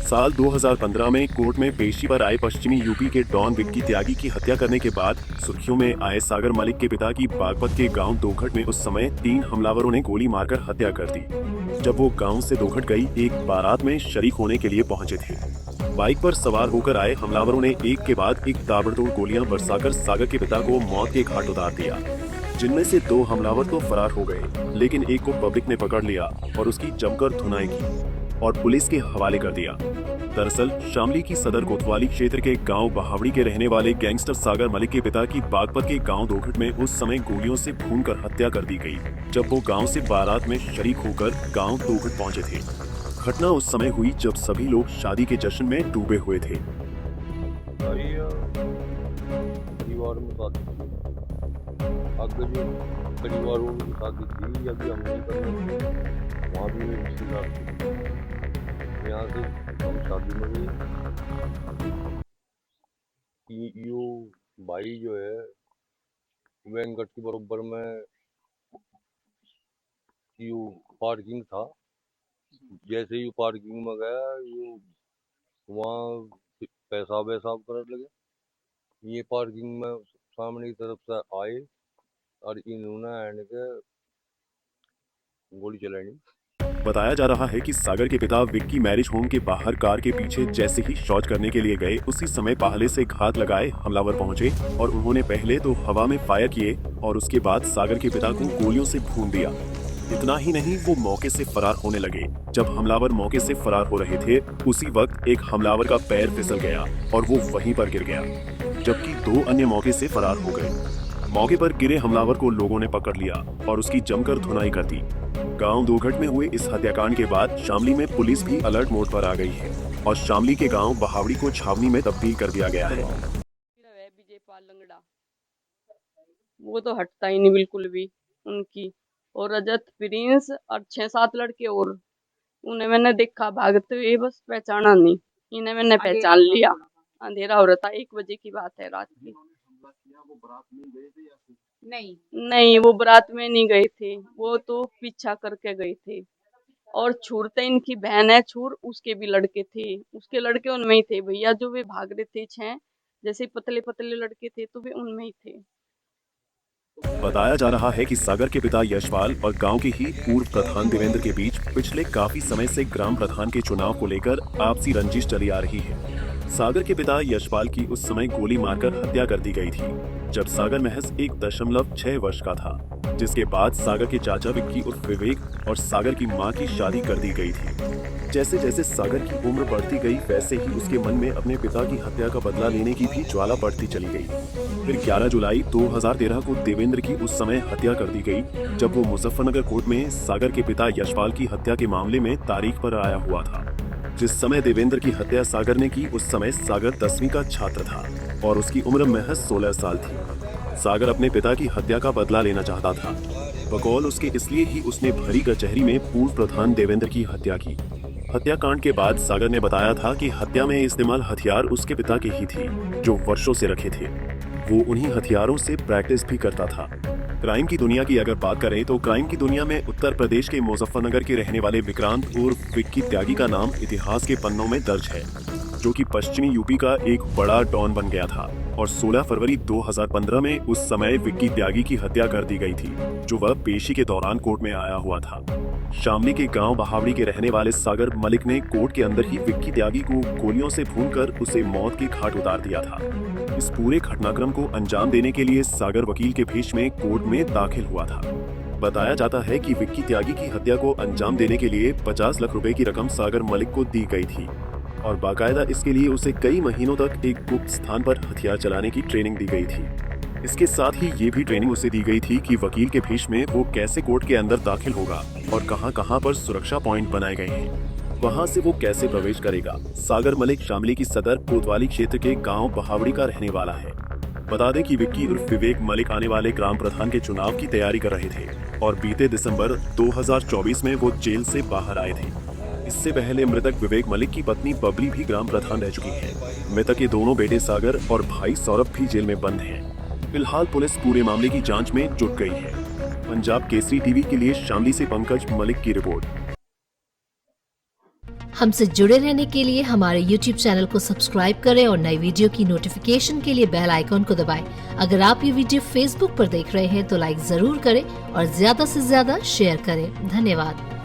साल 2015 में कोर्ट में पेशी पर आए पश्चिमी यूपी के डॉन विक्की त्यागी की हत्या करने के बाद सुर्खियों में आए सागर मलिक के पिता की बागपत के गांव दोघट में उस समय 3 हमलावरों ने गोली मारकर हत्या कर दी। जब वो गांव से दोघट गई एक बारात में शरीक होने के लिए पहुंचे थे। बाइक पर सवार होकर आए हमलावरों ने एक के बाद एक ताबड़तोड़ गोलियां बरसाकर सागर के पिता को मौत के घाट उतार दिया। जिनमें से 2 हमलावर तो फरार हो गए, लेकिन एक को पब्लिक ने पकड़ लिया और उसकी जमकर धुनाई की और पुलिस के हवाले कर दिया। दरअसल शामली की सदर कोतवाली क्षेत्र के गांव बहावड़ी के रहने वाले गैंगस्टर सागर मलिक के पिता की बागपत के गांव दोघट में उस समय गोलियों से भूनकर हत्या कर दी गई, जब वो गांव से बारात में शरीक होकर गांव दोघट पहुंचे थे। घटना उस समय हुई जब सभी लोग शादी के जश्न में डूबे हुए थे। आगे जो परिवार की शादी थी अभी हम नहीं कर रहे, वहाँ भी मेरी रिश्तेदार थी। यहाँ से हम शादी में गए। यो भाई जो है वेंकट के बराबर में यो पार्किंग था। जैसे ही पार्किंग में गया यो वहाँ पैसा वैसा करने लगे। ये पार्किंग में सामने की तरफ से आए और इन्होंने गोली चलाई। बताया जा रहा है कि सागर के पिता विक्की मैरिज होम के बाहर कार के पीछे जैसे ही शौच करने के लिए गए, उसी समय पहले से घात लगाए हमलावर पहुंचे और उन्होंने पहले तो हवा में फायर किए और उसके बाद सागर के पिता को गोलियों से भून दिया। इतना ही नहीं, वो मौके से फरार होने लगे। जब हमलावर मौके से फरार हो रहे थे, उसी वक्त एक हमलावर का पैर फिसल गया और वो वहीं पर गिर गया, जबकि 2 अन्य मौके से फरार हो गए। मौके पर गिरे हमलावर को लोगों ने पकड़ लिया और उसकी जमकर धुनाई कर दी। गांव दोघट में हुए इस हत्याकांड के बाद शामली में पुलिस भी अलर्ट मोड पर आ गई है और शामली के गांव बहावड़ी को छावनी में तब्दील कर दिया गया है। विजयपाल लंगड़ा वो तो हटता ही नहीं बिल्कुल भी उनकी, और रजत प्रिंस और 6-7 लड़के और उन्हें मैंने देखा भागते हुए, बस पहचाना नहीं। इन्हें मैंने पहचान लिया। अंधेरा हो रहा था, 1 बजे की बात है रात की। नहीं, वो बारात में नहीं गए थे, वो तो पीछा करके गए थे। और छूरते इनकी बहन है छूर, उसके भी लड़के थे, उसके लड़के उनमें ही थे भैया, जो वे भाग रहे थे 6 जैसे पतले पतले लड़के थे, तो वे उनमें ही थे। बताया जा रहा है कि सागर के पिता यशपाल और गांव के ही पूर्व प्रधान देवेंद्र के बीच पिछले काफी समय से ग्राम प्रधान के चुनाव को लेकर आपसी रंजिश चली आ रही है। सागर के पिता यशपाल की उस समय गोली मारकर हत्या कर दी गई थी, जब सागर महज 1.6 वर्ष का था, जिसके बाद सागर के चाचा विक्की उर्फ विवेक और सागर की मां की शादी कर दी गई थी। जैसे जैसे सागर की उम्र बढ़ती गई, वैसे ही उसके मन में अपने पिता की हत्या का बदला लेने की भी ज्वाला बढ़ती चली गई। फिर 11 जुलाई 2013 को देवेंद्र की उस समय हत्या कर दी गई, जब वो मुजफ्फरनगर कोर्ट में सागर के पिता यशपाल की हत्या के मामले में तारीख पर आया हुआ था। जिस समय देवेंद्र की हत्या सागर ने की, उस समय सागर 10वीं का छात्र था और उसकी उम्र महज 16 साल थी। सागर अपने पिता की हत्या का बदला लेना चाहता था। बकौल उसके इसलिए ही उसने भरी कचहरी में पूर्व प्रधान देवेंद्र की हत्या की। हत्याकांड के बाद सागर ने बताया था कि हत्या में इस्तेमाल हथियार उसके पिता के ही थे, जो वर्षों से रखे थे। वो उन्हीं हथियारों से प्रैक्टिस भी करता था। क्राइम की दुनिया की अगर बात करें तो क्राइम की दुनिया में उत्तर प्रदेश के मुजफ्फरनगर के रहने वाले विक्रांत उर्फ विक्की त्यागी का नाम इतिहास के पन्नों में दर्ज है, जो कि पश्चिमी यूपी का एक बड़ा डॉन बन गया था और 16 फरवरी 2015 में उस समय विक्की त्यागी की हत्या कर दी गई थी, जो वह पेशी के दौरान कोर्ट में आया हुआ था। शामली के गांव बहावड़ी के रहने वाले सागर मलिक ने कोर्ट के अंदर ही विक्की त्यागी को गोलियों से भूनकर उसे मौत के घाट उतार दिया था। इस पूरे घटनाक्रम को अंजाम देने के लिए सागर वकील के भेष में कोर्ट में दाखिल हुआ था। बताया जाता है कि विक्की त्यागी की हत्या को अंजाम देने के लिए 50 लाख रुपए की रकम सागर मलिक को दी गई थी और बाकायदा इसके लिए उसे कई महीनों तक एक गुप्त स्थान पर हथियार चलाने की ट्रेनिंग दी गई थी। इसके साथ ही ये भी ट्रेनिंग उसे दी गई थी कि वकील के भेष में वो कैसे कोर्ट के अंदर दाखिल होगा और कहां-कहां पर सुरक्षा पॉइंट बनाए गए हैं, वहां से वो कैसे प्रवेश करेगा। सागर मलिक शामली की सदर कोतवाली क्षेत्र के गांव बहावड़ी का रहने वाला है। बता दें कि विक्की उर्फ विवेक मलिक आने वाले ग्राम प्रधान के चुनाव की तैयारी कर रहे थे और बीते दिसंबर 2024 में वो जेल से बाहर आए थे। इससे पहले मृतक विवेक मलिक की पत्नी बबली भी ग्राम प्रधान रह चुकी है। मृतक के दोनों बेटे सागर और भाई सौरभ भी जेल में बंद हैं। फिलहाल पुलिस पूरे मामले की जांच में जुट गई है। पंजाब केसरी टीवी के लिए शामली से पंकज मलिक की रिपोर्ट। हमसे जुड़े रहने के लिए हमारे YouTube चैनल को सब्सक्राइब करें और नई वीडियो की नोटिफिकेशन के लिए बेल आइकॉन को दबाएं। अगर आप ये वीडियो Facebook पर देख रहे हैं तो लाइक जरूर करें और ज्यादा से ज्यादा शेयर करें। धन्यवाद।